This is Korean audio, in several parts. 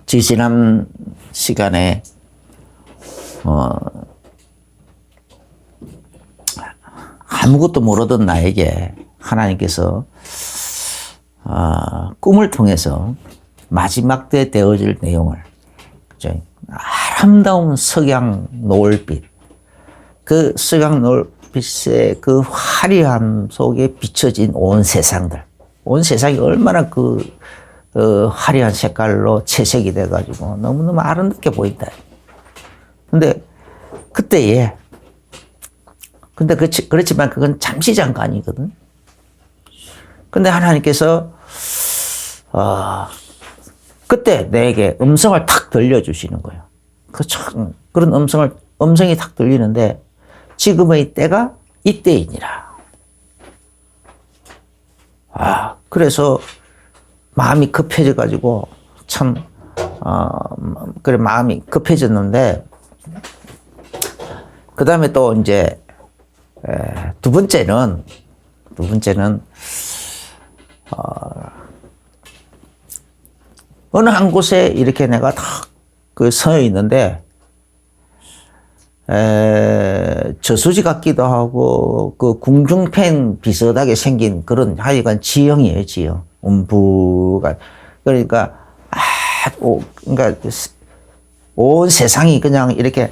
지난 시간에 아무것도 모르던 나에게 하나님께서 꿈을 통해서 마지막 때 되어질 내용을, 그죠? 아름다운 석양 노을빛, 그 석양 노을빛의 그 화려함 속에 비춰진 온 세상들, 온 세상이 얼마나 화려한 색깔로 채색이 돼가지고 너무너무 아름답게 보인다. 근데 그때에, 그렇지만 그건 잠시 잠깐이거든. 근데 하나님께서 그때 내게 음성을 탁 들려주시는 거예요. 그런 음성이 탁 들리는데, 지금의 때가 이때이니라. 그래서 마음이 급해져가지고 그래, 마음이 급해졌는데, 그 다음에 또 이제 두 번째는 어느 한 곳에 이렇게 내가 탁 서 있는데, 저수지 같기도 하고 그 궁중팬 비슷하게 생긴 그런 하여간 지형이에요, 지형. 음부가. 그러니까 온 세상이 그냥 이렇게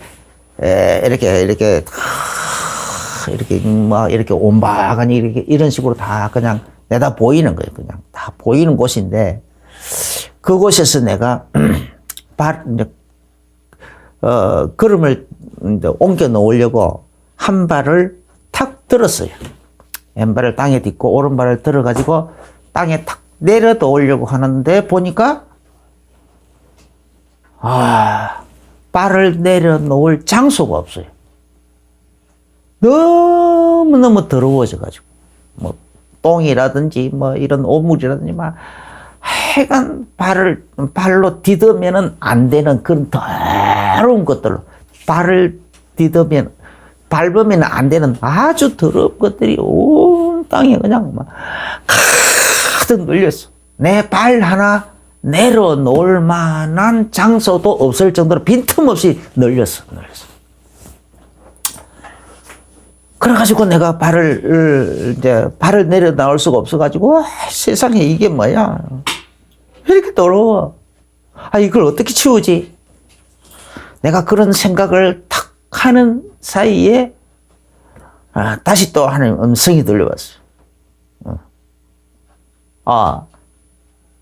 온박하니 이런 식으로 다 그냥 내다 보이는 거예요. 그냥 다 보이는 곳인데, 그곳에서 내가 걸음을 옮겨 놓으려고 한 발을 탁 들었어요. 왼발을 땅에 딛고 오른발을 들어가지고 땅에 탁 내려 놓으려고 하는데, 보니까 발을 내려 놓을 장소가 없어요. 너무너무 더러워져가지고, 뭐 똥이라든지 뭐 이런 오물이라든지 막 하여간 발로 디디면은 안 되는 그런 더러운 것들로, 발을 밟으면 안 되는 아주 더러운 것들이 온 땅에 그냥 막 가득 널렸어. 내 발 하나 내려놓을 만한 장소도 없을 정도로 빈틈없이 널렸어. 그래가지고 내가 발을 내려 나올 수가 없어가지고, 세상에 이게 뭐야? 왜 이렇게 더러워? 이걸 어떻게 치우지? 내가 그런 생각을 탁 하는 사이에, 다시 또 하나님 음성이 들려왔어.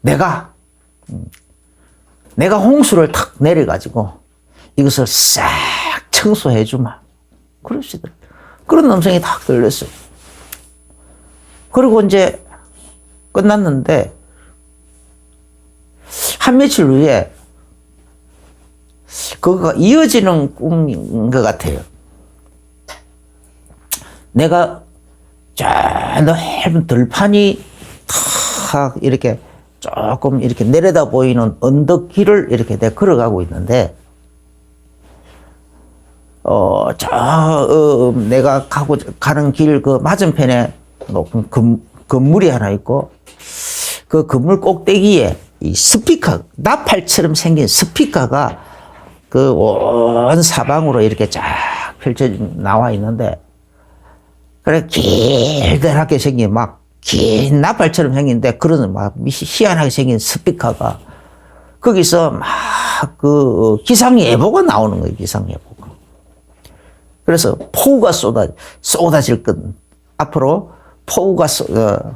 내가 홍수를 탁 내려가지고 이것을 싹 청소해주마. 그러시더라고요. 그런 음성이 탁 들렸어요. 그리고 이제 끝났는데, 한 며칠 후에 그거가 이어지는 꿈인 것 같아요. 내가 저 넓은 들판이 탁 이렇게 조금 이렇게 내려다 보이는 언덕길을 이렇게 내가 걸어가고 있는데, 내가 가는 길 그 맞은편에 높은 건물이 하나 있고, 그 건물 꼭대기에 이 스피커, 나팔처럼 생긴 스피커가 그 온 사방으로 이렇게 쫙 나와 있는데, 그래, 길다랗게 생긴 긴 나팔처럼 생긴데, 그런 희한하게 생긴 스피커가 거기서 기상예보가 나오는 거예요, 기상예보가. 그래서 폭우가 쏟아질 것, 앞으로 폭우가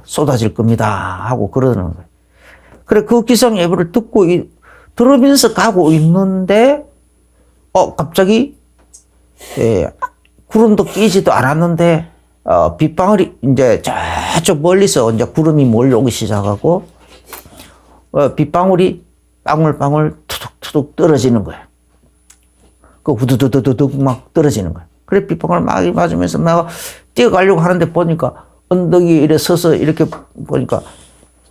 쏟아질 겁니다 하고 그러는 거예요. 그래, 그 기상예보를 들으면서 가고 있는데, 갑자기, 구름도 끼지도 않았는데, 빗방울이 이제 저쪽 멀리서 이제 구름이 몰려오기 시작하고, 빗방울이 방울방울 투둑투둑 떨어지는 거예요. 그 후두두두둑 막 떨어지는 거예요. 그래, 빗방울 막 맞으면서 내가 뛰어가려고 하는데, 보니까 언덕이 이렇게 서서 이렇게 보니까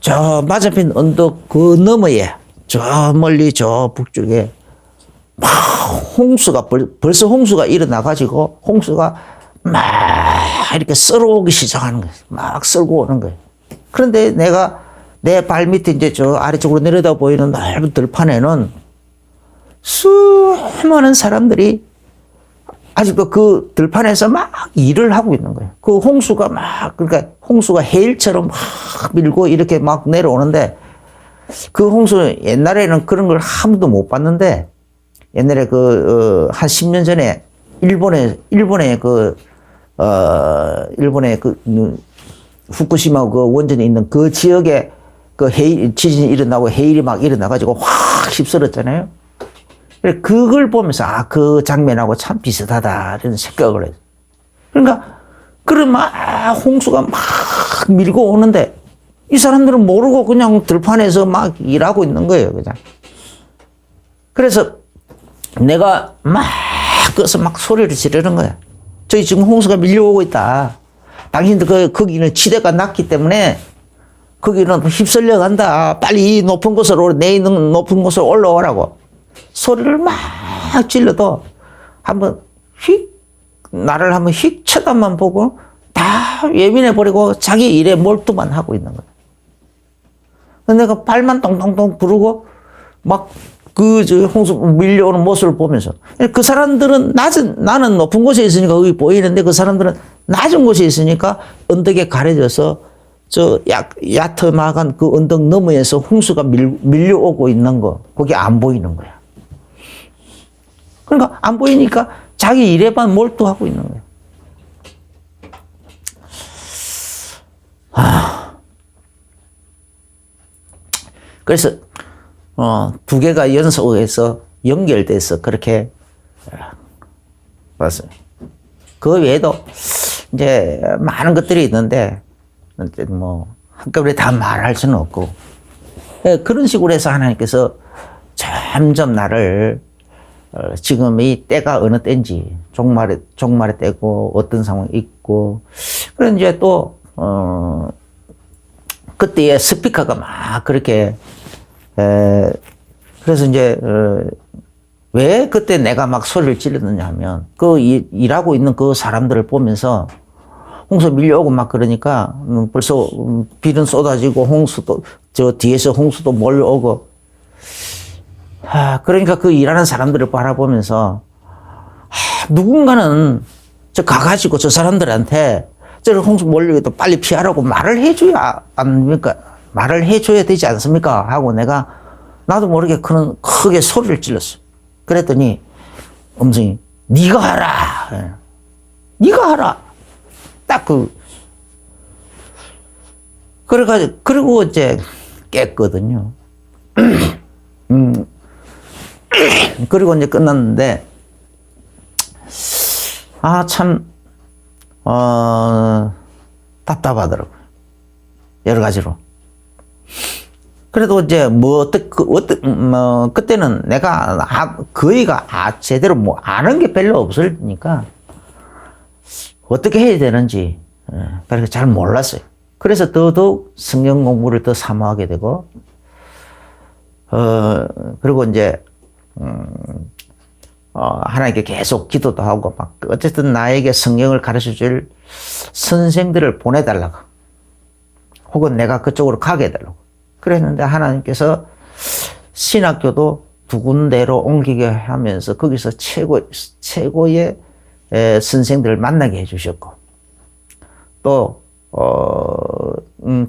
저 맞은편 언덕 그 너머에, 저 멀리 저 북쪽에 막 벌써 홍수가 일어나가지고, 홍수가 막 이렇게 썰어오기 시작하는 거예요. 막 썰고 오는 거예요. 그런데 내가 내 발 밑에 이제 저 아래쪽으로 내려다 보이는 넓은 들판에는 수많은 사람들이 아직도 그 들판에서 막 일을 하고 있는 거예요. 그 홍수가 막, 그러니까 홍수가 해일처럼 막 밀고 이렇게 막 내려오는데, 그 홍수 옛날에는 그런 걸 한 번도 못 봤는데, 옛날에 한 10년 전에 일본의 후쿠시마 그 원전에 있는 그 지역에 그 지진이 일어나고 해일이 막 일어나가지고 확 휩쓸었잖아요. 그걸 보면서, 그 장면하고 참 비슷하다, 이런 생각을 했어요. 그러니까, 그런 막 홍수가 막 밀고 오는데, 이 사람들은 모르고 그냥 들판에서 막 일하고 있는 거예요, 그냥. 그래서 내가 막, 그래서 막 소리를 지르는 거야. 저기 지금 홍수가 밀려오고 있다. 당신들 거기는 지대가 낮기 때문에, 거기는 휩쓸려 간다. 빨리 이 높은 곳으로, 내 있는 높은 곳으로 올라오라고. 소리를 막 질러도 한번 나를 한번 쳐다만 보고 다 예민해버리고 자기 일에 몰두만 하고 있는 거야. 내가 발만 동동동 부르고 막 홍수 밀려오는 모습을 보면서 그 사람들은 나는 높은 곳에 있으니까 거기 보이는데 그 사람들은 낮은 곳에 있으니까 언덕에 가려져서 야트막한 그 언덕 너머에서 홍수가 밀려오고 있는 거, 거기 안 보이는 거야. 그러니까 안 보이니까 자기 일에만 몰두하고 있는 거예요. 그래서 두 개가 연속해서 연결돼서 그렇게 봤어요. 그 외에도 이제 많은 것들이 있는데 뭐 한꺼번에 다 말할 수는 없고, 그런 식으로 해서 하나님께서 점점 나를 지금이 때가 어느 때인지, 종말의 때고, 어떤 상황이 있고, 그런 이제 또, 그때의 스피커가 막 그렇게, 그래서 이제, 왜 그때 내가 막 소리를 지르느냐 하면, 일하고 있는 그 사람들을 보면서, 홍수 밀려오고 막 그러니까, 벌써 비는 쏟아지고, 뒤에서 홍수도 몰려오고, 그러니까 그 일하는 사람들을 바라보면서, 누군가는 가가지고 저 사람들한테 저 홍수 몰리게도 빨리 피하라고 말을 해줘야 합니까? 말을 해줘야 되지 않습니까? 하고 나도 모르게 크게 소리를 질렀어. 그랬더니 음성이, 네가 하라. 네가 하라. 딱 그리고 이제 깼거든요. 그리고 이제 끝났는데, 참, 답답하더라고요. 여러 가지로. 그래도 이제 그때는 내가 거의가 제대로 아는 게 별로 없으니까, 어떻게 해야 되는지, 그렇게 잘 몰랐어요. 그래서 더더욱 성경 공부를 더 사모하게 되고, 그리고 이제, 하나님께 계속 기도도 하고, 어쨌든 나에게 성경을 가르쳐 줄 선생들을 보내달라고. 혹은 내가 그쪽으로 가게 해달라고. 그랬는데 하나님께서 신학교도 두 군데로 옮기게 하면서 거기서 최고의 선생들을 만나게 해주셨고, 또,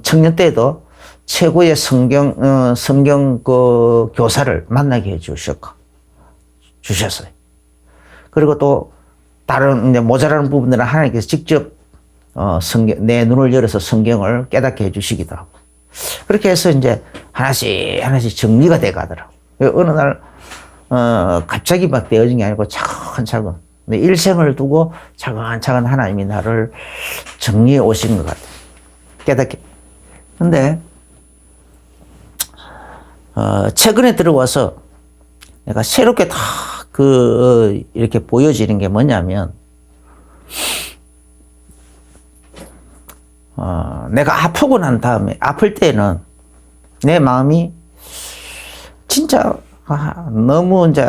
청년 때도 최고의 성경 교사를 만나게 주셨어요. 그리고 또 다른 이제 모자라는 부분들은 하나님께서 직접 내 눈을 열어서 성경을 깨닫게 해주시기도 하고, 그렇게 해서 이제 하나씩 정리가 돼 가더라고. 어느 날 갑자기 막 되어진 게 아니고 차근차근 내 일생을 두고 차근차근 하나님이 나를 정리해 오신 것 같아요. 깨닫게. 근데 최근에 들어와서 내가 새롭게 다 이렇게 보여지는 게 뭐냐면, 내가 아프고 난 다음에, 아플 때는 내 마음이 진짜 너무 이제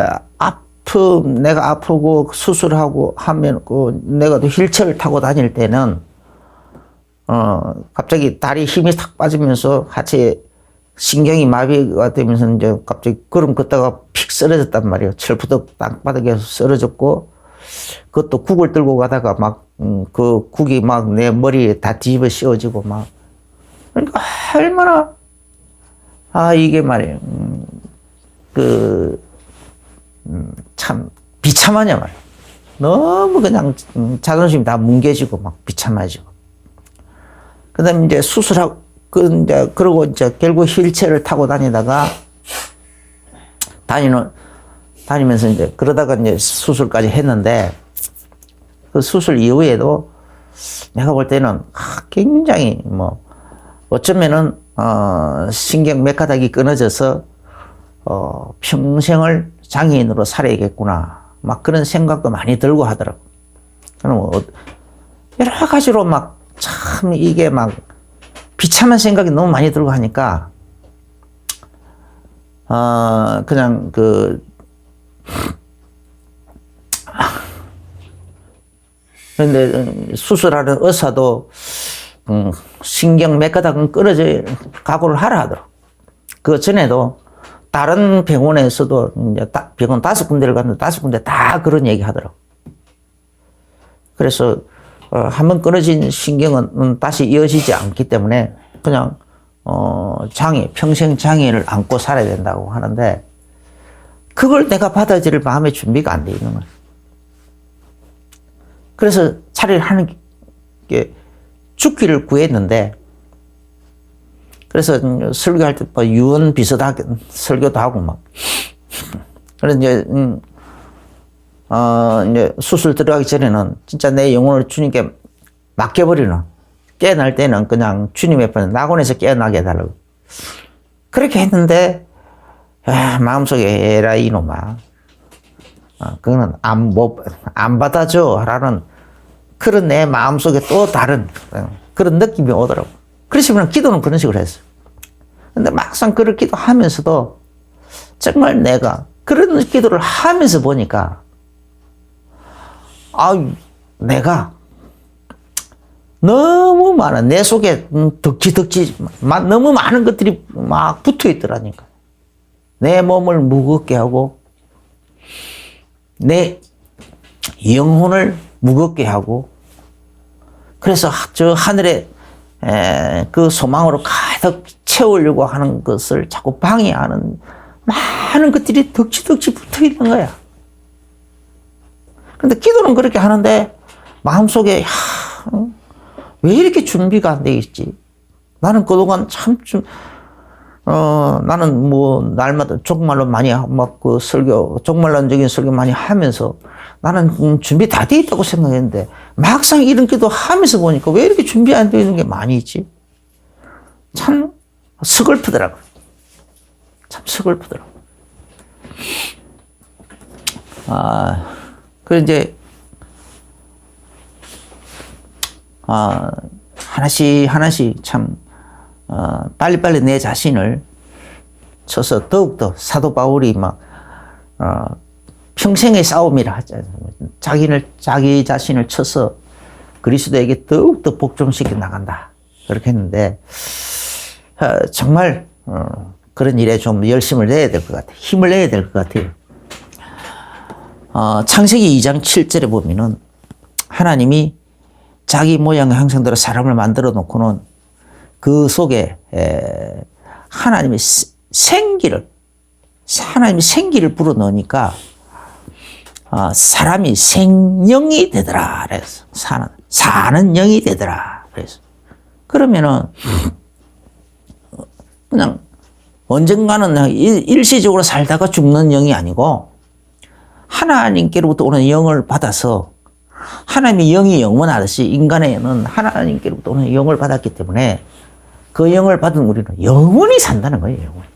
내가 아프고 수술하고 하면 내가 또 휠체어를 타고 다닐 때는 갑자기 다리 힘이 탁 빠지면서 하체에 신경이 마비가 되면서 이제 갑자기 걸음 걷다가 픽 쓰러졌단 말이에요. 철푸덕 땅바닥에서 쓰러졌고, 그것도 국을 들고 가다가 막, 그 국이 막 내 머리에 다 뒤집어 씌워지고 막. 그러니까 얼마나, 이게 말이에요. 참 비참하냐 말이에요. 너무 그냥 자존심이 다 뭉개지고 막 비참해지고. 그 다음에 이제 수술하고, 그러고 이제 결국 휠체어를 타고 다니다가, 다니면서 이제 그러다가 이제 수술까지 했는데, 그 수술 이후에도 내가 볼 때는 굉장히 뭐, 어쩌면은, 신경 몇 가닥이 끊어져서, 평생을 장애인으로 살아야겠구나. 막 그런 생각도 많이 들고 하더라고. 뭐 여러 가지로 막 참 이게 막 비참한 생각이 너무 많이 들고 하니까, 그냥 그런데 수술하는 의사도, 신경 몇 가닥은 끊어져 각오를 하라 하더라고. 그 전에도 다른 병원에서도 이제 병원 5군데를 갔는데 5군데 다 그런 얘기 하더라고. 그래서 한번 끊어진 신경은 다시 이어지지 않기 때문에 그냥 평생 장애를 안고 살아야 된다고 하는데, 그걸 내가 받아들일 마음의 준비가 안 돼 있는 거야. 그래서 차라리 하는 게 죽기를 구했는데, 그래서 설교할 때 유언 비슷하게 설교도 하고 막. 그래서 이제 수술 들어가기 전에는 진짜 내 영혼을 주님께 맡겨버리는, 깨어날 때는 그냥 주님 옆에 낙원에서 깨어나게 해달라고. 그렇게 했는데, 마음속에 에라 이놈아. 그거는 안 받아줘. 라는 그런 내 마음속에 또 다른 그런 느낌이 오더라고. 그래서 그냥 기도는 그런 식으로 했어요. 근데 막상 그런 기도 하면서도 정말 내가 그런 기도를 하면서 보니까, 내가 너무 많아. 내 속에 덕지 너무 많은 것들이 막 붙어 있더라니까. 내 몸을 무겁게 하고, 내 영혼을 무겁게 하고, 그래서 저 하늘에 그 소망으로 가득 채우려고 하는 것을 자꾸 방해하는 많은 것들이 덕지 붙어 있는 거야. 근데 기도는 그렇게 하는데 마음속에 왜 이렇게 준비가 안 돼 있지? 나는 그동안 나는 뭐 날마다 정말로 많이 막 그 설교, 종말론적인 설교 많이 하면서 나는 준비 다 돼 있다고 생각했는데, 막상 이런 기도 하면서 보니까 왜 이렇게 준비 안 돼 있는 게 많이 있지? 참 서글프더라고. 참 서글프더라고. 그래 이제 하나씩 참 빨리빨리 내 자신을 쳐서 더욱더 사도 바울이 막 평생의 싸움이라 하잖아요. 자기 자신을 쳐서 그리스도에게 더욱더 복종시켜 나간다. 그렇게 했는데, 정말 그런 일에 좀 열심을 내야 될 것 같아요. 힘을 내야 될 것 같아요. 창세기 2장 7절에 보면은 하나님이 자기 모양의 형상대로 사람을 만들어 놓고는 그 속에 하나님이 생기를 불어 넣으니까 사람이 생명이 되더라. 그래서 사는 영이 되더라. 그래서 그러면은 그냥 언젠가는 일시적으로 살다가 죽는 영이 아니고 하나님께로부터 오는 영을 받아서, 하나님의 영이 영원하듯이 인간에는 하나님께로부터 오는 영을 받았기 때문에 그 영을 받은 우리는 영원히 산다는 거예요. 영원히.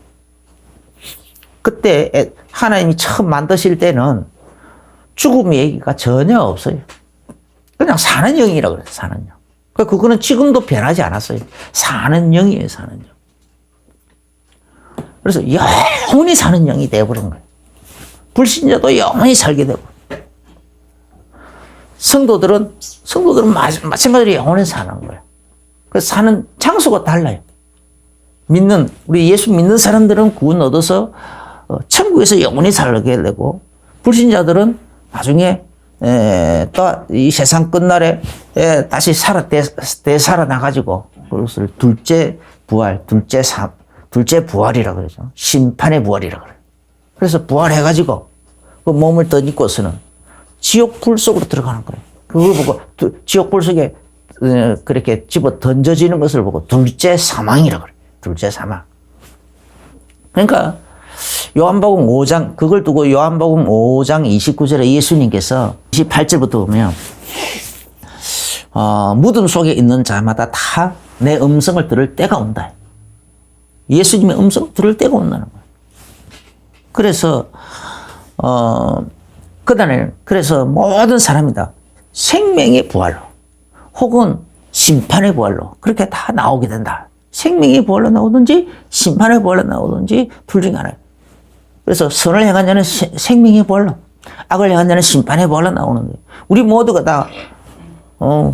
그때 하나님이 처음 만드실 때는 죽음 얘기가 전혀 없어요. 그냥 사는 영이라고 그래요. 사는 영. 그거는 지금도 변하지 않았어요. 사는 영이에요. 사는 영. 그래서 영원히 사는 영이 되어버린 거예요. 불신자도 영원히 살게 되고, 성도들은 마찬가지로 영원히 사는 거예요. 그래서 사는 장소가 달라요. 우리 예수 믿는 사람들은 구원 얻어서 천국에서 영원히 살게 되고, 불신자들은 나중에 또 이 세상 끝날에 다시 되살아나가지고 그것을 둘째 부활이라고 그러죠. 심판의 부활이라고 그래요. 그래서 부활해가지고 그 몸을 덧입고서는 지옥 불 속으로 들어가는 거예요. 그걸 보고 지옥 불 속에 그렇게 집어 던져지는 것을 보고 둘째 사망이라고 그래요. 둘째 사망. 그러니까 요한복음 5장, 그걸 두고 요한복음 5장 29절에 예수님께서 28절부터 보면 무덤 속에 있는 자마다 다 내 음성을 들을 때가 온다. 예수님의 음성을 들을 때가 온다는 거예요. 그래서 그다음에 그래서 모든 사람이다 생명의 부활로 혹은 심판의 부활로 그렇게 다 나오게 된다. 생명의 부활로 나오든지 심판의 부활로 나오든지 둘 중에 하나예요. 그래서 선을 행한 자는 생명의 부활로, 악을 행한 자는 심판의 부활로 나오는데, 우리 모두가 다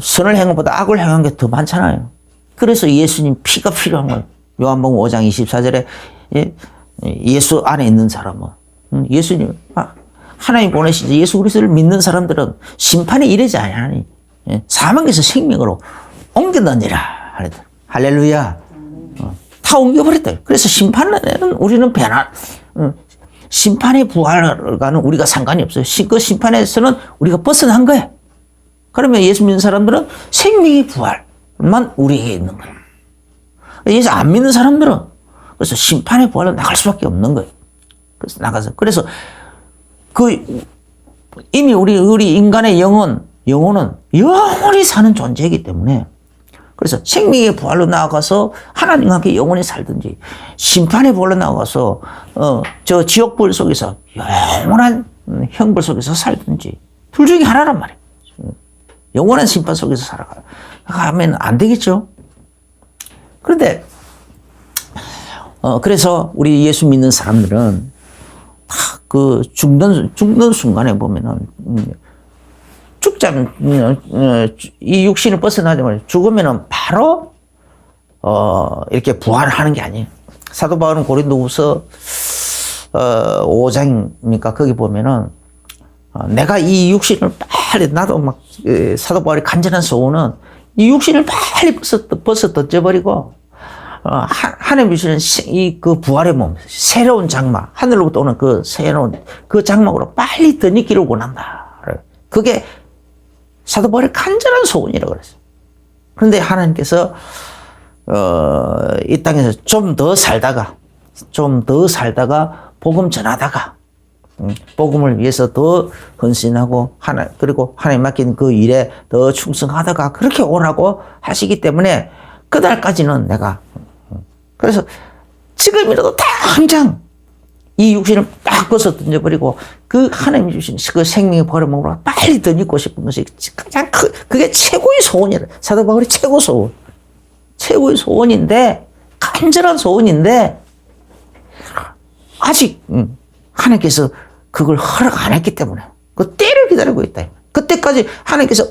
선을 행한 것보다 악을 행한 게 더 많잖아요. 그래서 예수님 피가 필요한 거예요. 요한복음 5장 24절에 예수 안에 있는 사람은 예수님 하나님 보내신 예수 그리스도를 믿는 사람들은 심판에 이르지 아니하니 사망에서 생명으로 옮겨던지라 하랬다. 할렐루야. 다 옮겨버렸다. 그래서 심판에는 우리는 심판의 부활과는 우리가 상관이 없어요. 그 심판에서는 우리가 벗어난 거예요. 그러면 예수 믿는 사람들은 생명의 부활만 우리에게 있는 거예요. 예수 안 믿는 사람들은 그래서 심판의 부활로 나갈 수밖에 없는 거예요. 그래서 나가서 그래서 이미 우리 인간의 영혼은 영원히 사는 존재이기 때문에 그래서 생명의 부활로 나아가서 하나님과 함께 영원히 살든지 심판의 부활로 나아가서 저 지옥불 속에서 영원한 형벌 속에서 살든지 둘 중에 하나란 말이에요. 영원한 심판 속에서 살아가면 안 되겠죠. 그런데 그래서 우리 예수 믿는 사람들은 다 그 죽는 순간에 보면은 이 육신을 벗어나자마자 죽으면은 바로 이렇게 부활하는 게 아니에요. 사도 바울은 고린도후서 5장이니까 거기 보면은 내가 이 육신을 빨리 나도 막 사도 바울의 간절한 소원은 이 육신을 빨리 벗어 던져버리고 하나님 주시는 그 부활의 몸, 새로운 장막, 하늘로부터 오는 그 새로운 그 장막으로 빨리 덧입기를 원한다. 그게 사도 바울의 간절한 소원이라고 그랬어요. 그런데 하나님께서 이 땅에서 좀 더 살다가 복음 전하다가 복음을 위해서 더 헌신하고 그리고 하나님 맡긴 그 일에 더 충성하다가 그렇게 오라고 하시기 때문에 그날까지는 내가 그래서 지금이라도 당장 이 육신을 딱 벗어 던져버리고 그 하나님이 주신 그 생명의 부활의 몸으로 빨리 덧입고 싶은 것이 가장 그게 최고의 소원이라. 사도 바울의 최고 소원. 최고의 소원인데 간절한 소원인데 아직 하나님께서 그걸 허락 안 했기 때문에 그 때를 기다리고 있다. 그때까지 하나님께서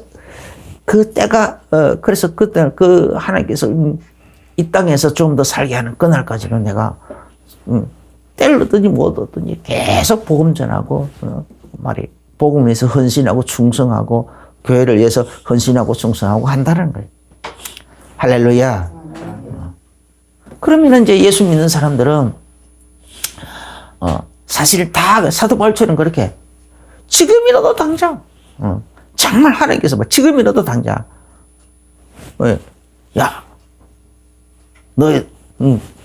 그 때가 그래서 그때 그 하나님께서 이 땅에서 좀 더 살게 하는 그날까지는 내가 때를 얻든지 못 얻든지 계속 복음 전하고 복음을 위해서 헌신하고 충성하고 교회를 위해서 헌신하고 충성하고 한다는 거예요. 할렐루야. 그러면 이제 예수 믿는 사람들은 사실 다 사도 바울처럼 그렇게 지금이라도 당장 정말 하나님께서 막 지금이라도 당장 야 너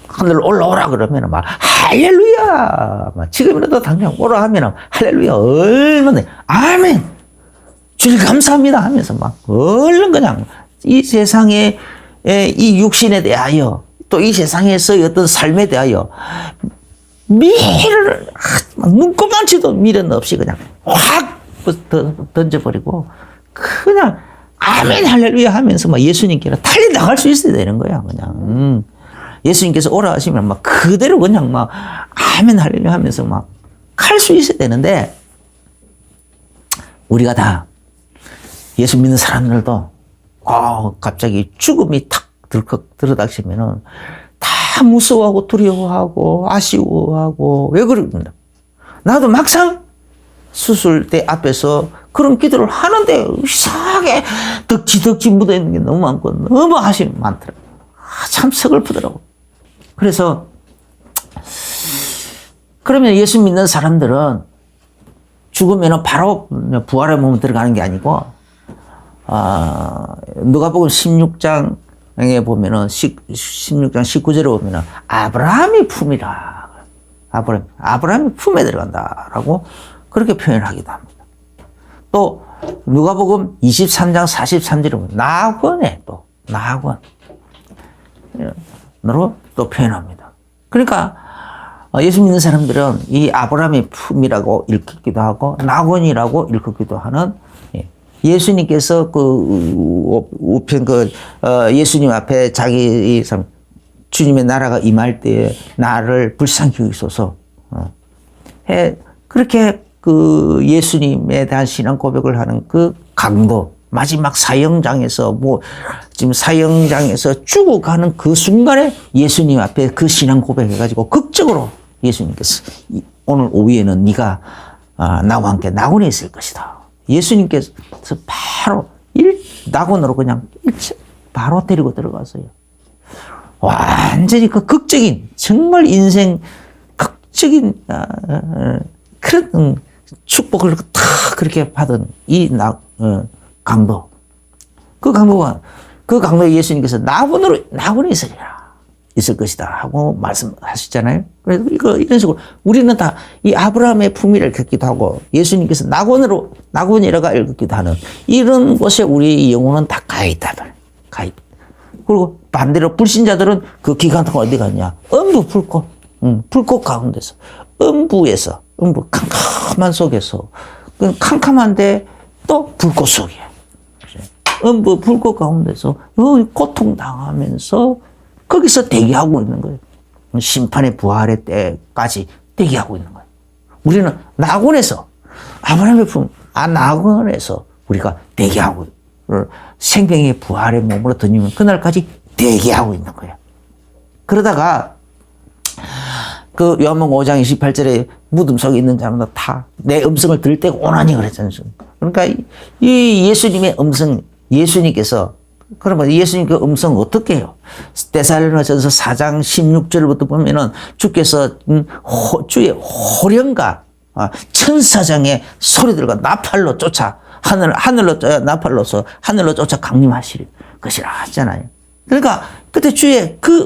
하늘로 올라오라 그러면 막 할렐루야 막 지금이라도 당장 오라 하면 할렐루야 얼마나 아멘 주님 감사합니다 하면서 막 얼른 그냥 이 세상에 이 육신에 대하여 또 이 세상에서의 어떤 삶에 대하여 미래를 눈꼽만치도 미련 없이 그냥 확 던져버리고 그냥 아멘 할렐루야 하면서 막 예수님께로 달려나갈 수 있어야 되는 거야. 그냥 예수님께서 오라 하시면 막 그대로 그냥 막 아멘 할렐루야 하면서 막 갈 수 있어야 되는데 우리가 다 예수 믿는 사람들도 갑자기 죽음이 탁 들어닥치면은 다 무서워하고 두려워하고 아쉬워하고 왜 그럽니까? 나도 막상 수술대 앞에서 그런 기도를 하는데 이상하게 덕지덕지 묻어있는 게 너무 많고 너무 아쉬움이 많더라고요. 참 서글프더라고요. 그래서 그러면 예수 믿는 사람들은 죽으면 바로 부활의 몸으로 들어가는 게 아니고 누가복음 16장에 보면은 16장 19절에 보면은 아브라함의 품이라 아브라함의 품에 들어간다라고 그렇게 표현을 하기도 합니다. 또 누가복음 23장 43절에 보면 나그네 또 나그네로 또 표현합니다. 그러니까 예수 믿는 사람들은 이 아브라함의 품이라고 읽기도 하고 나그네라고 읽기도 하는 예수님께서 예수님 앞에 자기 주님의 나라가 임할 때에 나를 불쌍히 여기소서 그렇게 그 예수님에 대한 신앙 고백을 하는 그 강도 마지막 사형장에서 지금 사형장에서 죽어가는 그 순간에 예수님 앞에 그 신앙 고백해가지고 극적으로 예수님께서 오늘 오후에는 네가 나와 함께 낙원에 있을 것이다. 예수님께서 바로 낙원으로 그냥 바로 데리고 들어갔어요. 완전히 그 극적인 정말 인생 극적인 그런 축복을 다 그렇게 받은 이 강도. 그 강도에 예수님께서 낙원에 있을 것이다 하고 말씀하셨잖아요. 그래서 이런 식으로 우리는 다 이 아브라함의 품위를 겪기도 하고 예수님께서 낙원이라고 읽기도 하는 이런 곳에 우리 영혼은 다 가 있다. 그리고 반대로 불신자들은 그 기간 동안 어디 갔냐? 불꽃 가운데서 음부 캄캄한 속에서 캄캄한데 또 불꽃 속에 불꽃 가운데서 고통당하면서 거기서 대기하고 있는 거예요. 심판의 부활의 때까지 대기하고 있는 거예요. 우리는 낙원에서 아브라함의 품 낙원에서 우리가 대기하고 생명의 부활의 몸으로 드니면 그날까지 대기하고 있는 거예요. 그러다가 그 요한복음 5장 28절에 무덤 속에 있는 자마다 다 내 음성을 들을 때가 오나니 그랬잖아요. 그러니까 이 예수님의 음성, 예수님께서 그러면 예수님 그 음성 어떻게 해요? 데살로니가전서 4장 16절부터 보면은 주께서 주의 호령과 천사장의 소리들과 나팔로 쫓아 나팔로서 하늘로 쫓아 강림하실 것이라 하잖아요. 그러니까 그때 주의 그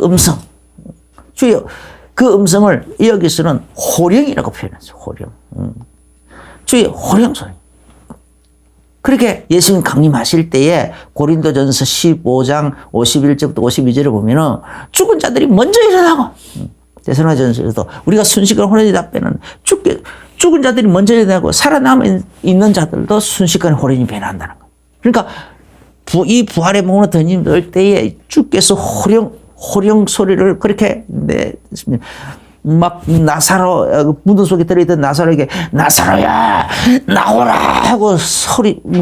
음성을 여기서는 호령이라고 표현했어요. 호령. 주의 호령 소리. 그렇게 예수님 강림하실 때에 고린도전서 15장 51절부터 52절을 보면은 죽은 자들이 먼저 일어나고 데살로니가전서에서도 우리가 순식간에 호련히 답변은 죽은 자들이 먼저 일어나고 살아남아 있는 자들도 순식간에 호련히 변한다는 거예요. 그러니까 이 부활의 몸으로 던질 때에 주께서 호령 소리를 그렇게 내셨습니다. 막 나사로 무덤 속에 들어있던 나사로에게 나사로야 나오라 하고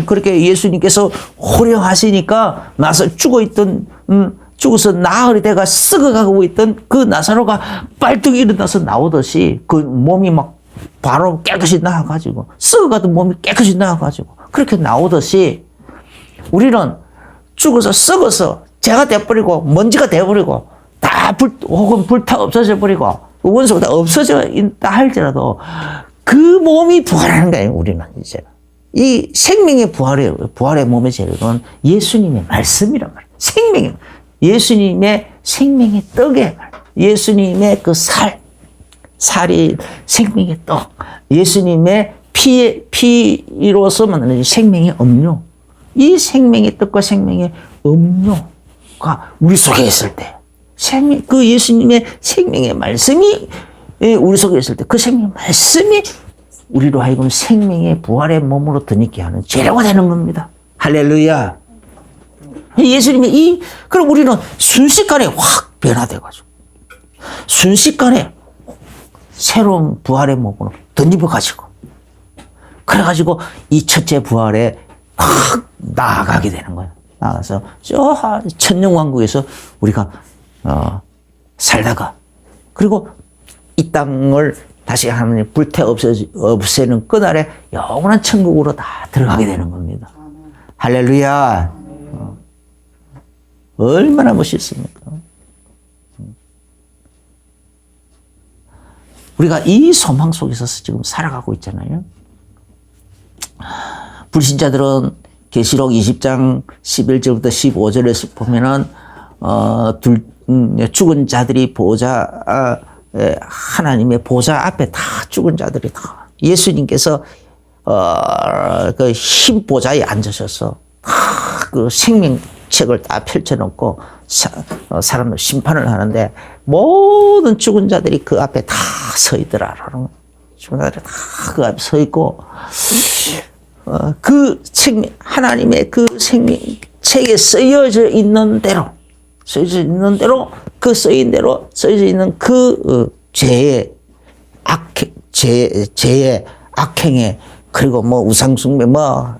그렇게 예수님께서 호령하시니까 죽어서 나흘이 돼가 썩어가고 있던 그 나사로가 빨뚝 일어나서 나오듯이 그 몸이 막 바로 깨끗이 나와가지고 썩어가던 몸이 깨끗이 나와가지고 그렇게 나오듯이 우리는 죽어서 썩어서 재가 돼버리고 먼지가 돼버리고 혹은 불타 없어져 버리고 원소가 다 없어져 있다 할지라도 그 몸이 부활하는 거예요. 우리는 이제 이 생명의 부활의 몸의 재료는 예수님의 말씀이란 말이에요. 예수님의 생명의 떡의 말, 예수님의 그 살이 생명의 떡, 예수님의 피로서 만드는 생명의 음료, 이 생명의 떡과 생명의 음료가 우리 속에 있을 때. 그 예수님의 생명의 말씀이 우리 속에 있을 때 그 생명의 말씀이 우리로 하여금 생명의 부활의 몸으로 드니게 하는 재료가 되는 겁니다. 할렐루야. 그럼 우리는 순식간에 확 변화돼가지고 순식간에 새로운 부활의 몸으로 던집어가지고 그래가지고 이 첫째 부활에 확 나아가게 되는 거예요. 나가서 저 천년왕국에서 우리가 살다가 그리고 이 땅을 다시 하나님 불태 없애는 그날에 영원한 천국으로 다 들어가게 되는 겁니다. 할렐루야. 얼마나 멋있습니까? 우리가 이 소망 속에서 지금 살아가고 있잖아요. 불신자들은 계시록 20장 11절부터 15절에서 보면은 죽은 자들이 보좌 하나님의 보좌 앞에 다 죽은 자들이 다 예수님께서 그 흰 보좌에 앉으셔서 다 그 생명책을 다 펼쳐놓고 사람들 심판을 하는데 모든 죽은 자들이 그 앞에 다 서 있더라라는 죽은 자들이 다 그 앞에 서 있고 그 생명 하나님의 그 생명책에 쓰여져 있는 대로 써져 있는 대로 그 쓰인 대로 써져 있는 그 죄의 악행에 그리고 뭐 우상숭배 막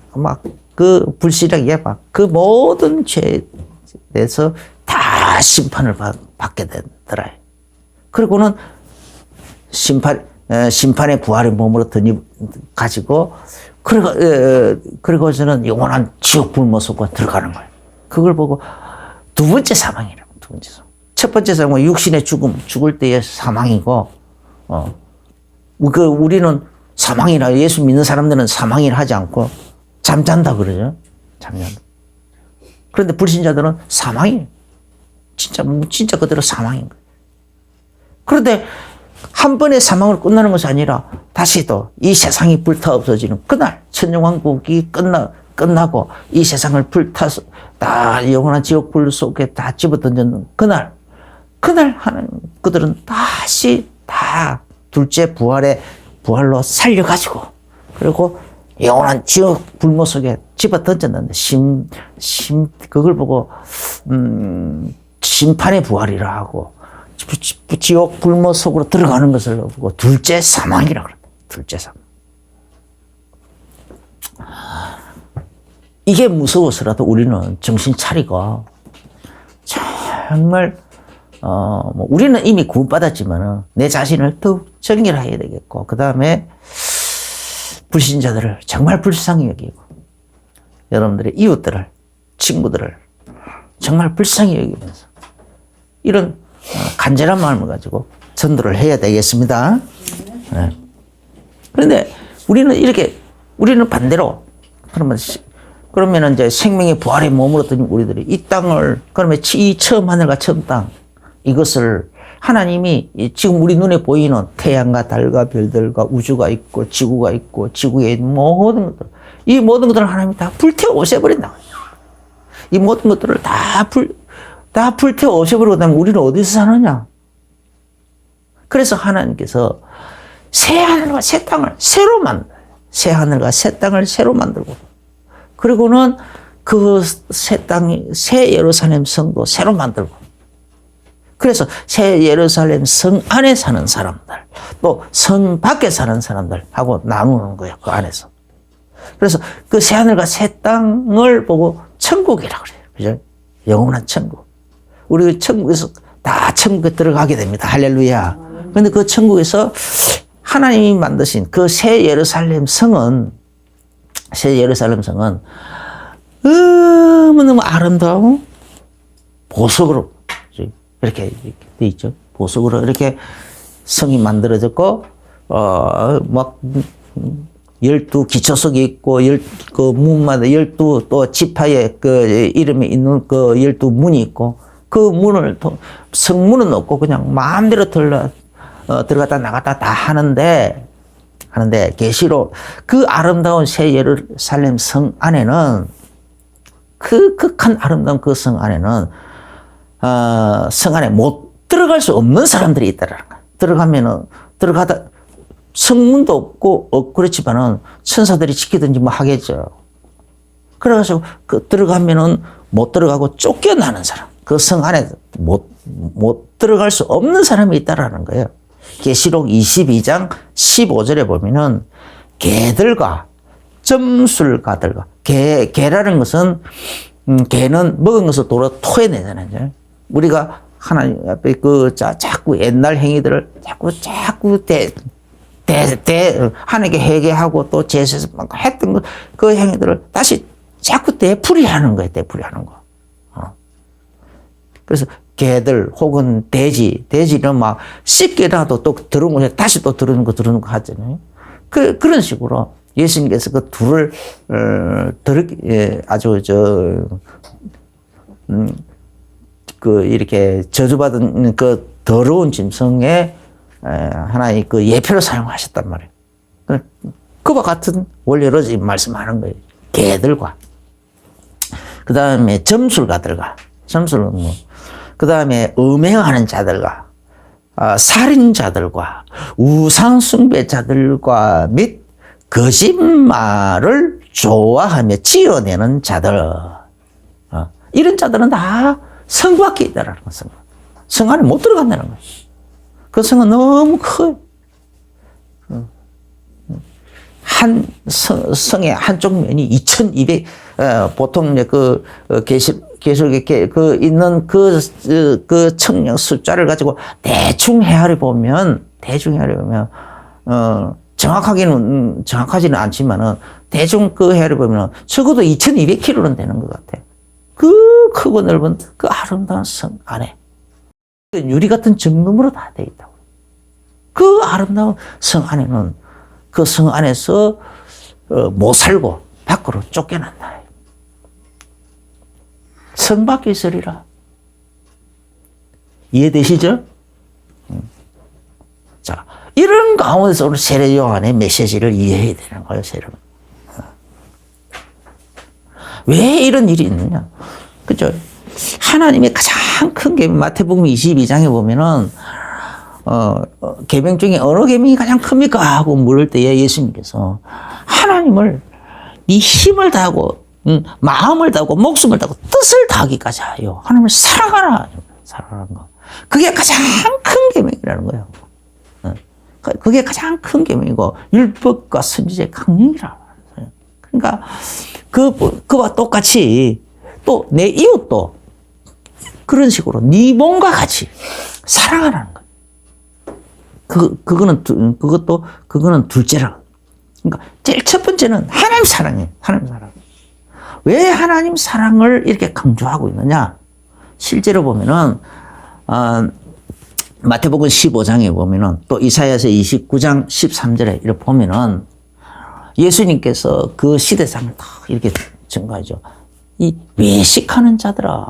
그 불신하게 막 그 모든 죄에서 다 심판을 받게 되더라. 그리고는 심판의 부활의 몸으로 가지고 그리고 저는 영원한 지옥 불모 속으로 들어가는 거예요. 그걸 보고 두 번째 사망이라고, 두 번째 사망. 첫 번째 사망은 육신의 죽을 때의 사망이고, 우리는 사망이라, 예수 믿는 사람들은 사망이라 하지 않고, 잠잔다 그러죠. 잠잔다. 그런데 불신자들은 사망이에요. 진짜 그대로 사망인 거예요. 그런데 한 번의 사망을 끝나는 것이 아니라, 다시 또 이 세상이 불타 없어지는 그날, 천년왕국이 끝나고 이 세상을 불타서 다 영원한 지옥 불 속에 다 집어던졌는 그날 하나님 그들은 다시 다 둘째 부활로 살려가지고 그리고 영원한 지옥 불모 속에 집어던졌는데 그걸 보고 심판의 부활이라 하고 지옥 불모 속으로 들어가는 것을 보고 둘째 사망이라 그럽니다. 둘째 사망. 이게 무서워서라도 우리는 정신 차리고 정말 우리는 이미 구원받았지만 내 자신을 더욱 정결해야 되겠고 그 다음에 불신자들을 정말 불쌍히 여기고 여러분들의 이웃들을 친구들을 정말 불쌍히 여기면서 이런 간절한 마음을 가지고 전도를 해야 되겠습니다. 네. 그런데 우리는 반대로 그러면 이제 생명의 부활의 몸으로 든 우리들이 이 땅을, 그러면 이 처음 하늘과 처음 땅, 이것을 하나님이 지금 우리 눈에 보이는 태양과 달과 별들과 우주가 있고 지구가 있고 지구에 있는 모든 것들, 이 모든 것들을 하나님이 다 불태워 없애버린다. 이 모든 것들을 다 불태워 없애버리고 나면 우리는 어디서 사느냐? 그래서 하나님께서 새 하늘과 새 땅을 새로 만들어요. 새 하늘과 새 땅을 새로 만들고 그리고는 그 새 땅이 새 예루살렘 성도 새로 만들고 그래서 새 예루살렘 성 안에 사는 사람들 또 성 밖에 사는 사람들하고 나누는 거예요. 그 안에서. 그래서 그 새 하늘과 새 땅을 보고 천국이라고 그래요. 그죠? 영원한 천국. 우리 천국에서 다 천국에 들어가게 됩니다. 할렐루야. 그런데 그 천국에서 하나님이 만드신 그 새 예루살렘 성은 너무너무 아름다운 보석으로 이렇게 돼 있죠. 보석으로 이렇게 성이 만들어졌고 막 12 기초석이 있고 그 문마다 12 또 지파의 그 이름이 있는 그 12문이 있고 그 문을 성문은 없고 그냥 마음대로 들어갔다 나갔다 다 하는데 계시록 그 아름다운 새 예루살렘 성 안에는 그 극한 아름다운 그 성 안에는 성 안에 못 들어갈 수 없는 사람들이 있다라는 거야. 들어가다 성문도 없고 그렇지만은 천사들이 지키든지 뭐 하겠죠. 그래가지고 들어가면은 못 들어가고 쫓겨나는 사람, 그 성 안에 못 들어갈 수 없는 사람이 있다라는 거예요. 계시록 22장 15절에 보면은 개들과 점술가들과 개라는 것은 개는 먹은 것을 도로 토해내잖아요. 우리가 하나님 앞에 자꾸 옛날 행위들을 자꾸 하나님께 회개하고 또 제사에서 막 했던 그 행위들을 다시 자꾸 되풀이하는 거예요. 되풀이하는 거. 그래서 개들 혹은 돼지는 막 씻기라도 또 들어온 거 다시 또 들어오는 거 하잖아요. 그런 식으로 예수님께서 그 둘을 아주 이렇게 저주받은 그 더러운 짐승의 하나의 그 예표로 사용하셨단 말이에요. 그와 같은 원리로 지금 말씀하는 거예요. 개들과 그 다음에 점술가들과 점술은 뭐 그 다음에 음행하는 자들과 살인자들과 우상숭배자들과 및 거짓말을 좋아하며 지어내는 자들 이런 자들은 다 성 밖에 있다라는 것은 성 안에 못 들어간다는 거예요. 그 성은 너무 커요. 한 성의 한쪽 면이 2200 보통 계속에 있는 그 청력 숫자를 가지고 대충 헤아려 보면 정확하지는 않지만은 대충 헤아려 보면 적어도 2200km는 되는 것 같아. 그 크고 넓은 그 아름다운 성 안에 유리 같은 정금으로 다 되어 있다고. 그 아름다운 성 안에는 그 성 안에서 못 살고 밖으로 쫓겨난다. 성 밖에 있으리라. 이해되시죠? 자, 이런 가운데서 오늘 세례 요한의 메시지를 이해해야 되는 거예요, 여러분. 왜 이런 일이 있느냐? 그죠? 하나님의 가장 큰 계명, 마태복음 22장에 보면은, 계명 중에 어느 계명이 가장 큽니까? 하고 물을 때에 예수님께서 하나님을 네 힘을 다하고, 마음을 다하고, 목숨을 다하고, 뜻을 다하기까지 하여 하나님을 사랑하라. 사랑하는 거. 그게 가장 큰 계명이라는 거예요. 그게 가장 큰 계명이고, 율법과 선지자의 강령이라. 그러니까, 그와 똑같이 또 내 이웃도 그런 식으로 네 몸과 같이 사랑하라는 거예요. 그거는 둘째라. 그러니까 제일 첫 번째는 하나님 사랑이에요. 하나님 사랑. 왜 하나님 사랑을 이렇게 강조하고 있느냐? 실제로 보면은 마태복음 15장에 보면은 또 이사야서 29장 13절에 이렇게 보면은 예수님께서 그 시대상을 다 이렇게 증거하죠. 이 외식하는 자들아.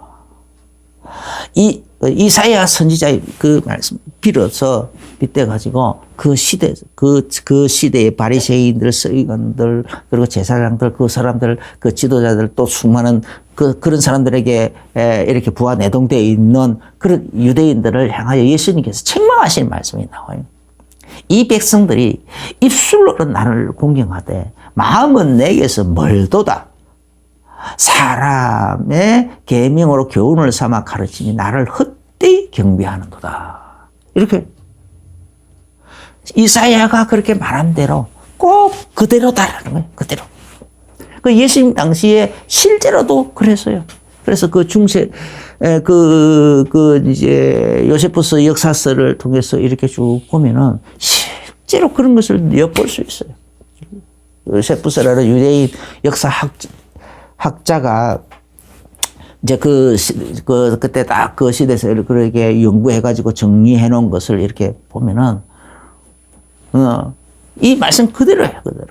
이사야 선지자의 그 말씀 빌어서 빗대가지고 그 시대의 바리새인들, 서기관들, 그리고 제사장들, 그 사람들, 그 지도자들 또 수많은 그런 사람들에게 이렇게 부하 내동되어 있는 그런 유대인들을 향하여 예수님께서 책망하시는 말씀이 나와요. 이 백성들이 입술로는 나를 공경하되 마음은 내게서 멀도다. 사람의 계명으로 교훈을 삼아 가르치니 나를 헛되이 경배하는도다. 이렇게 이사야가 그렇게 말한 대로 꼭 그대로다라는 거예요. 그대로. 그 예수님 당시에 실제로도 그랬어요. 그래서 그 중세 이제 요세푸스 역사서를 통해서 이렇게 쭉 보면은 실제로 그런 것을 엿볼 수 있어요. 요세푸스라는 유대인 역사 학자가 이제 그때 딱 그 시대에서 그렇게 연구해가지고 정리해 놓은 것을 이렇게 보면은, 이 말씀 그대로예요, 그대로.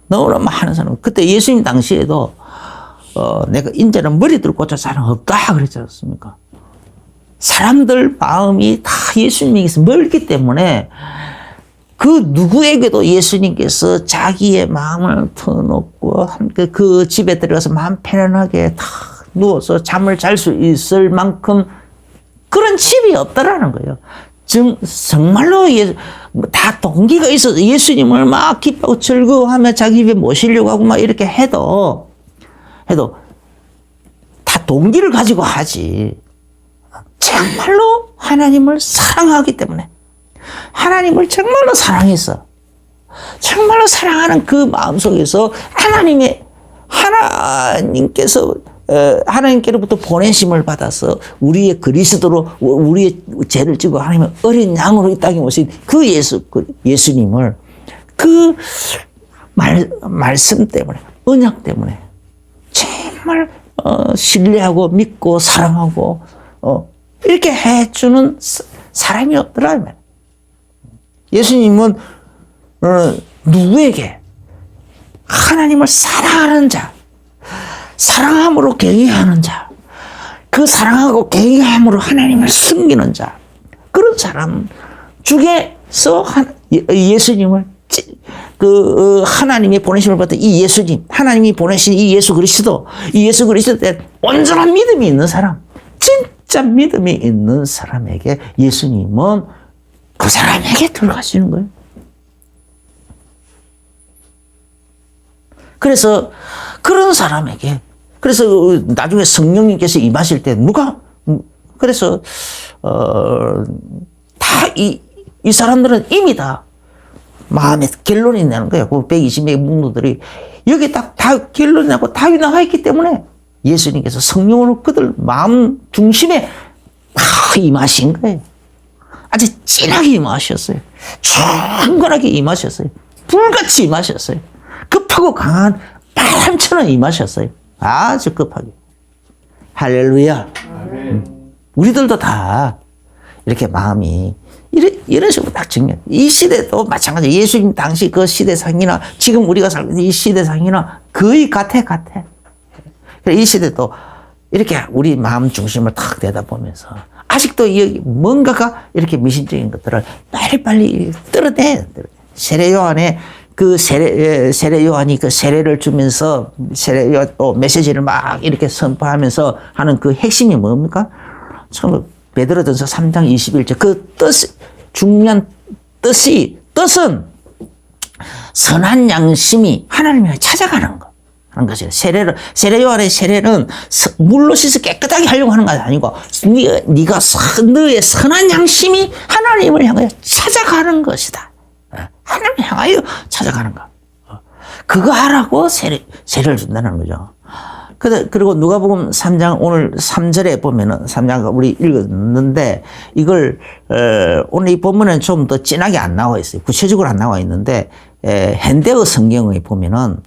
너무나 많은 사람. 그때 예수님 당시에도, 내가 인자는 머리들 꽂혀 사람 없다 그랬지 않습니까? 사람들 마음이 다 예수님에게서 멀기 때문에 그 누구에게도 예수님께서 자기의 마음을 터놓고 그 집에 들어가서 마음 편안하게 다 누워서 잠을 잘 수 있을 만큼 그런 집이 없다라는 거예요. 정말로 다 동기가 있어서 예수님을 막 기뻐하고 즐거워하며 자기 집에 모시려고 하고 막 이렇게 해도 다 동기를 가지고 하지. 정말로 하나님을 사랑하기 때문에 하나님을 정말로 사랑해서 정말로 사랑하는 그 마음속에서 하나님께서 하나님께로부터 보내심을 받아서 우리의 그리스도로 우리의 죄를 지고 하나님의 어린 양으로 이 땅에 오신 그 예수님을 그 말씀 때문에, 언약 때문에 정말 신뢰하고 믿고 사랑하고 이렇게 해주는 사람이 없더라. 예수님은 누구에게? 하나님을 사랑하는 자, 사랑함으로 경외하는 자, 그 사랑하고 경외함으로 하나님을 섬기는 자, 그런 사람 중에서 예수님을 하나님이 보내심을 받은 이 예수님, 하나님이 보내신 이 예수 그리스도에 온전한 믿음이 있는 사람, 진짜 믿음이 있는 사람에게 예수님은 그 사람에게 들어가시는 거예요. 그래서 그런 사람에게, 그래서 나중에 성령님께서 임하실 때 그래서 다 이 사람들은 이미 다 마음에 결론이 나는 거예요. 그 120명의 문도들이 여기 다 결론이 나고 답이 나와 있기 때문에 예수님께서 성령으로 그들 마음 중심에 임하신 거예요. 아주 진하게 임하셨어요. 충분하게 임하셨어요. 불같이 임하셨어요. 급하고 강한 바람처럼 임하셨어요. 아주 급하게. 할렐루야. 우리들도 다 이렇게 마음이 이런 식으로 딱 정리해요. 이 시대도 마찬가지예요. 예수님 당시 그 시대상이나 지금 우리가 살고 있는 이 시대상이나 거의 같아. 이 시대도 이렇게 우리 마음 중심을 탁 내다보면서 아직도 뭔가가 이렇게 미신적인 것들을 빨리빨리 뜯어내. 세례 요한의 그 세례 요한이 그 세례를 주면서 또 메시지를 막 이렇게 선포하면서 하는 그 핵심이 뭡니까? 베드로전서 3장 21절 그 중요한 뜻은 선한 양심이 하나님을 찾아가는 거. 하는 것이에요. 세례 요한의 세례는 물로 씻어 깨끗하게 하려고 하는 것이 아니고 네가 너의 선한 양심이 하나님을 향하여 찾아가는 것이다. 하나님을 향하여 찾아가는 거. 그거 하라고 세례를 준다는 거죠. 그리고 누가복음 3장 오늘 3절에 보면은 3장 우리 읽었는데 이걸 오늘 이 본문에는 좀 더 진하게 안 나와 있어요. 구체적으로 안 나와 있는데 현대어 성경에 보면은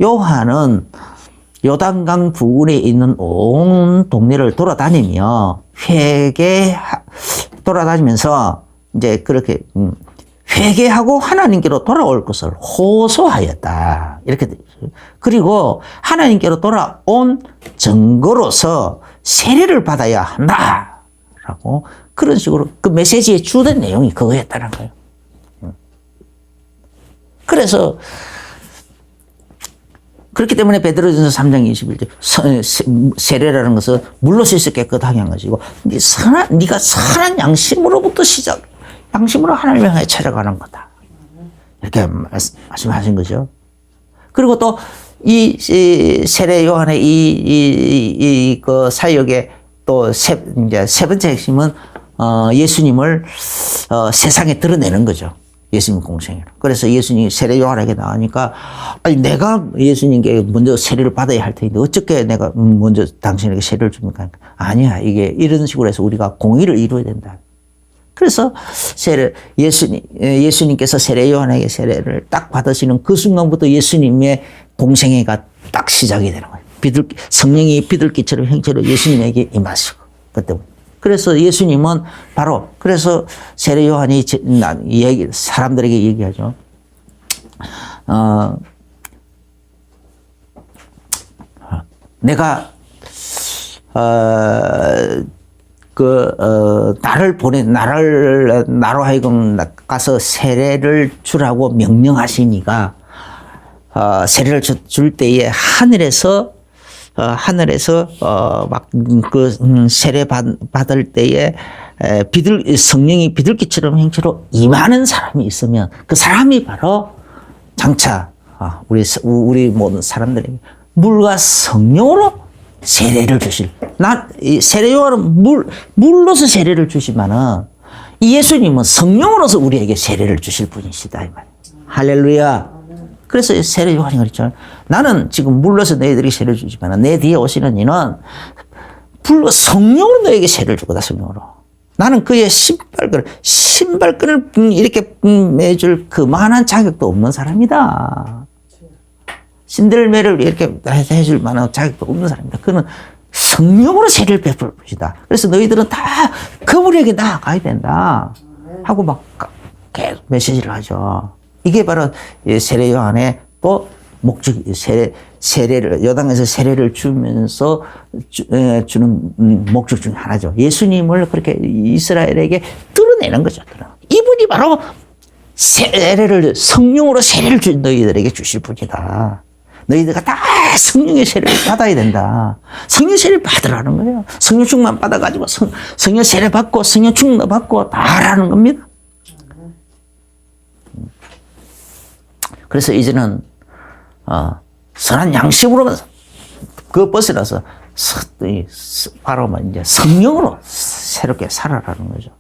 요한은 요단강 부근에 있는 온 동네를 돌아다니면서 이제 그렇게 회개하고 하나님께로 돌아올 것을 호소하였다. 이렇게 되죠. 그리고 하나님께로 돌아온 증거로서 세례를 받아야 한다라고 그런 식으로 그 메시지의 주된 내용이 그거였다는 거예요. 그래서 그렇기 때문에 베드로전서 3장 21절 세례라는 것은 물로 씻어 깨끗하게 한 것이고 네가 선한 양심으로부터 양심으로 하나님을 향해 찾아가는 거다. 이렇게 말씀하신 거죠. 그리고 또 이 세례 요한의 그 사역의 또 이제 세 번째 핵심은 예수님을 세상에 드러내는 거죠. 예수님 공생애로. 그래서 예수님이 세례 요한에게 나오니까 아니 내가 예수님께 먼저 세례를 받아야 할 텐데 어떻게 내가 먼저 당신에게 세례를 줍니까? 아니야. 이게 이런 식으로 해서 우리가 공의를 이루어야 된다. 그래서 예수님께서 세례 요한에게 세례를 딱 받으시는 그 순간부터 예수님의 공생애가 딱 시작이 되는 거예요. 성령이 비둘기처럼 형체로 예수님에게 임하시고 그때부터. 그래서 예수님은 바로 그래서 세례 요한이 사람들에게 얘기하죠. 내가 나로 하여금 가서 세례를 주라고 명령하시니까 세례를 줄 때에 하늘에서 세례 받을 때에 성령이 비둘기처럼 형체로 임하는 사람이 있으면 그 사람이 바로 장차 우리 모든 사람들에게 물과 성령으로 세례를 주실. 세례 요한은 물로서 세례를 주시면은 이 예수님은 성령으로서 우리에게 세례를 주실 분이시다 이 말이에요. 할렐루야. 그래서 세례 요한이 그랬죠. 나는 지금 물러서 너희들에게 세례를 주지만 내 뒤에 오시는 이는 불과 성령으로 너에게 세례를 주거다. 성령으로. 나는 그의 신발끈을 이렇게 매줄 그만한 자격도 없는 사람이다. 신들매를 이렇게 해줄 만한 자격도 없는 사람이다. 그는 성령으로 세례를 베풀 것이다. 그래서 너희들은 다 그분에게 나아가야 된다. 하고 막 계속 메시지를 하죠. 이게 바로 세례 요한의 또 목적이, 세례를, 요단에서 세례를 주면서 주는 목적 중 하나죠. 예수님을 그렇게 이스라엘에게 드러내는 거죠. 이분이 바로 세례를, 성령으로 세례를 너희들에게 주실 분이다. 너희들가 다 성령의 세례를 받아야 된다. 성령 세례를 받으라는 거예요. 성령 충만 받아가지고 성령 세례 받고 성령 충만 받고 다 하라는 겁니다. 그래서 이제는 선한 양심으로 그 벗어나서 바로 이제 성령으로 새롭게 살아라는 거죠.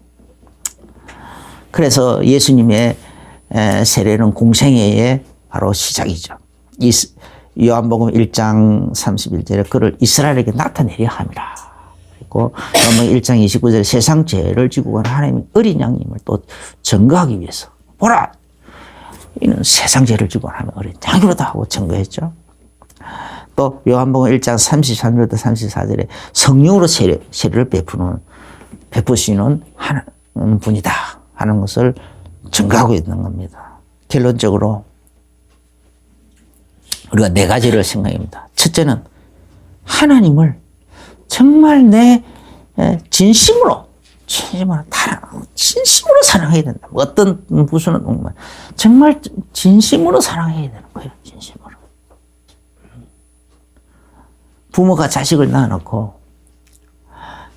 그래서 예수님의 세례는 공생애의 바로 시작이죠. 요한복음 1장 31절에 그를 이스라엘에게 나타내려 함이라. 그리고 요한복음 1장 29절에 세상 죄를 지고 간 하나님의 어린 양임을 또 증거하기 위해서 보라! 이는 세상 죄를 지고 하는 어린 양이로다 하고 증거했죠. 또 요한복음 1장 33절부터 34절에 성령으로 세례를 베푸시는 분이다 하는 것을 증거하고 있는 겁니다. 결론적으로 우리가 네 가지를 생각합니다. 첫째는 하나님을 정말 내 진심으로 사랑해야 된다. 어떤 부수는 정말 진심으로 사랑해야 되는 거예요. 진심으로. 부모가 자식을 낳아놓고,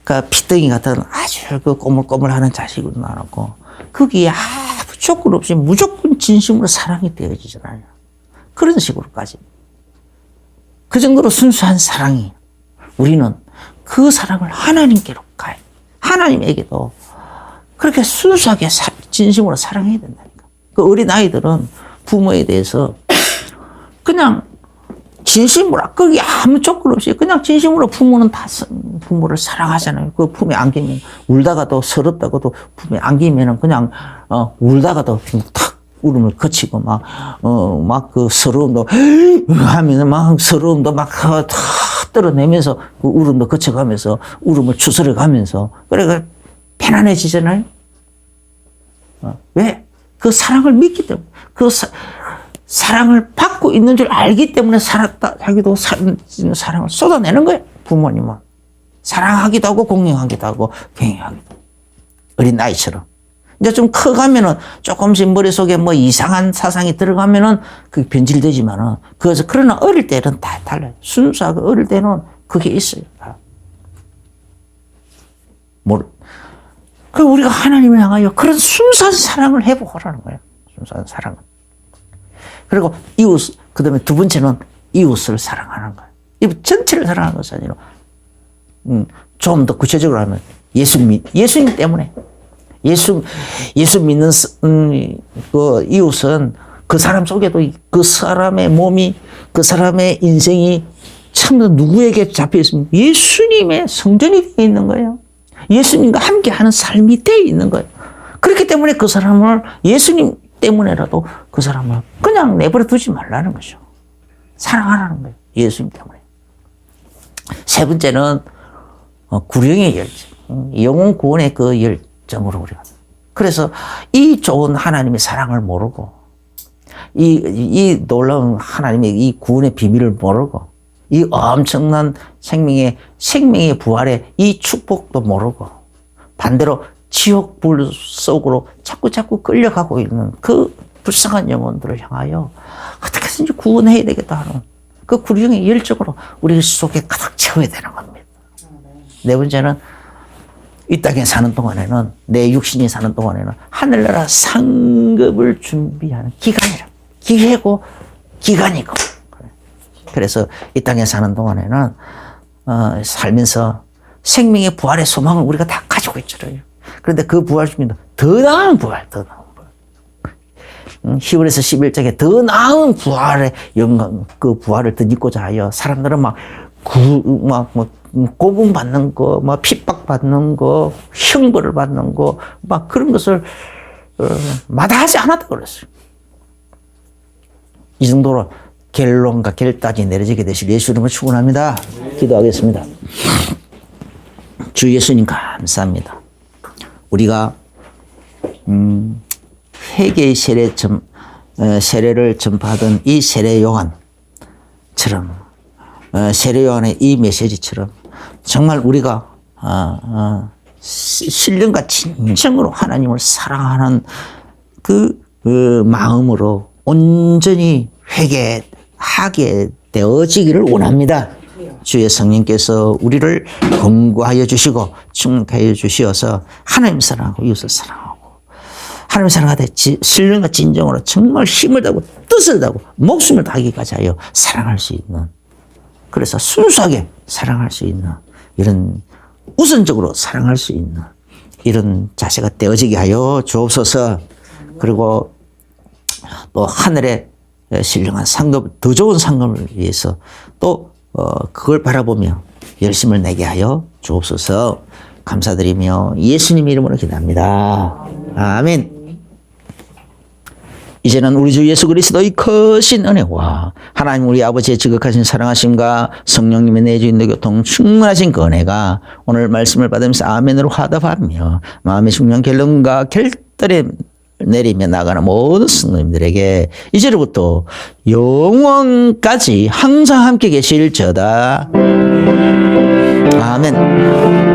그러니까 피덩이 같은 아주 그 꼬물꼬물하는 자식을 낳아놓고, 거기에 아무 조건 없이 무조건 진심으로 사랑이 되어지잖아요. 그런 식으로까지. 그 정도로 순수한 사랑이, 우리는 그 사랑을 하나님께로 가요. 하나님에게도 그렇게 순수하게 진심으로 사랑해야 된다니까. 그 어린 아이들은 부모에 대해서 그냥 진심으로, 거기 아무 조건 없이 그냥 진심으로 부모는 다 부모를 사랑하잖아요. 그 품에 안기면, 울다가도 서럽다고도 품에 안기면은 그냥, 울다가도 탁 울음을 거치고 막 그 서러움도 하면서 막 서러움도 막 탁 떨어내면서 그 울음도 거쳐가면서 울음을 추스려 가면서 그래 편안해지잖아요. 왜? 그 사랑을 믿기 때문에, 그 사랑을 받고 있는 줄 알기 때문에 자기도 사랑을 쏟아내는 거예요. 부모님은 사랑하기도 하고 공경하기도 하고 경외하기도 하고. 어린 아이처럼. 이제 좀 커가면은 조금씩 머릿속에 뭐 이상한 사상이 들어가면은 그게 변질되지만은, 그러나 어릴 때는 다 달라요. 순수하고 어릴 때는 그게 있어요. 그 우리가 하나님을 향하여 그런 순수한 사랑을 해보라는 거예요. 순수한 사랑을. 그리고 그 다음에 두 번째는 이웃을 사랑하는 거예요. 이 전체를 사랑하는 것이 아니라, 좀 더 구체적으로 하면 예수님 때문에. 예수 믿는 그 이웃은 그 사람 속에도 그 사람의 몸이, 그 사람의 인생이 참으로 누구에게 잡혀 있습니까? 예수님의 성전이 되어 있는 거예요. 예수님과 함께 하는 삶이 되어 있는 거예요. 그렇기 때문에 그 사람을, 예수님 때문에라도 그 사람을 그냥 내버려 두지 말라는 거죠. 사랑하라는 거예요. 예수님 때문에. 세 번째는 구령의 열정, 영혼 구원의 그 열정으로 우리가. 그래서 이 좋은 하나님의 사랑을 모르고, 이 놀라운 하나님의 이 구원의 비밀을 모르고, 이 엄청난 생명의 부활의 이 축복도 모르고, 반대로 지옥불 속으로 자꾸 끌려가고 있는 그 불쌍한 영혼들을 향하여 어떻게든지 구원해야 되겠다 하는 그 구령의 열정으로 우리 속에 가득 채워야 되는 겁니다. 네 번째는 이 땅에 사는 동안에는, 내 육신이 사는 동안에는 하늘나라 상급을 준비하는 기간이라. 기회고 기간이고. 그래서 이 땅에 사는 동안에는 살면서 생명의 부활의 소망을 우리가 다 가지고 있잖아요. 그런데 그 부활 중에도 더 나은 부활. 히브리서 11장에 더 나은 부활의 영광, 그 부활을 덧입고자 하여 사람들은 뭐 고문받는 거, 핍박받는 거, 형벌을 받는 거, 그런 것을 마다하지 않았다고 그랬어요. 이 정도로 결론과 결단이 내려지게 되실 예수 이름으로 축원합니다. 기도하겠습니다. 주 예수님 감사합니다. 우리가 회개의 세례를 전파하던 이 세례 요한처럼 세례 요한의 이 메시지처럼 정말 우리가 신령과 진정으로 하나님을 사랑하는 그 마음으로 온전히 회개하게 되어지기를 원합니다. 주의 성령께서 우리를 권고하여 주시고 충만하여 주시어서 하나님 사랑하고 이웃을 사랑하고 하나님 사랑하되 신령과 진정으로 정말 힘을 다하고 뜻을 다하고 목숨을 다하기까지 하여 사랑할 수 있는, 그래서 순수하게 사랑할 수 있는, 이런 우선적으로 사랑할 수 있는 이런 자세가 되어지게 하여 주옵소서. 그리고 또 하늘의 신령한 상급, 더 좋은 상급을 위해서 또 그걸 바라보며 열심을 내게 하여 주옵소서. 감사드리며 예수님 이름으로 기도합니다. 아멘. 이제는 우리 주 예수 그리스도의 크신 은혜와 하나님 우리 아버지의 지극하신 사랑하심과 성령님의 내주인도 교통 충만하신 그 은혜가 오늘 말씀을 받으면서 아멘으로 화답하며 마음의 중요한 결론과 결단에 내리며 나가는 모든 성도님들에게 이제로부터 영원까지 항상 함께 계실지어다. 아멘.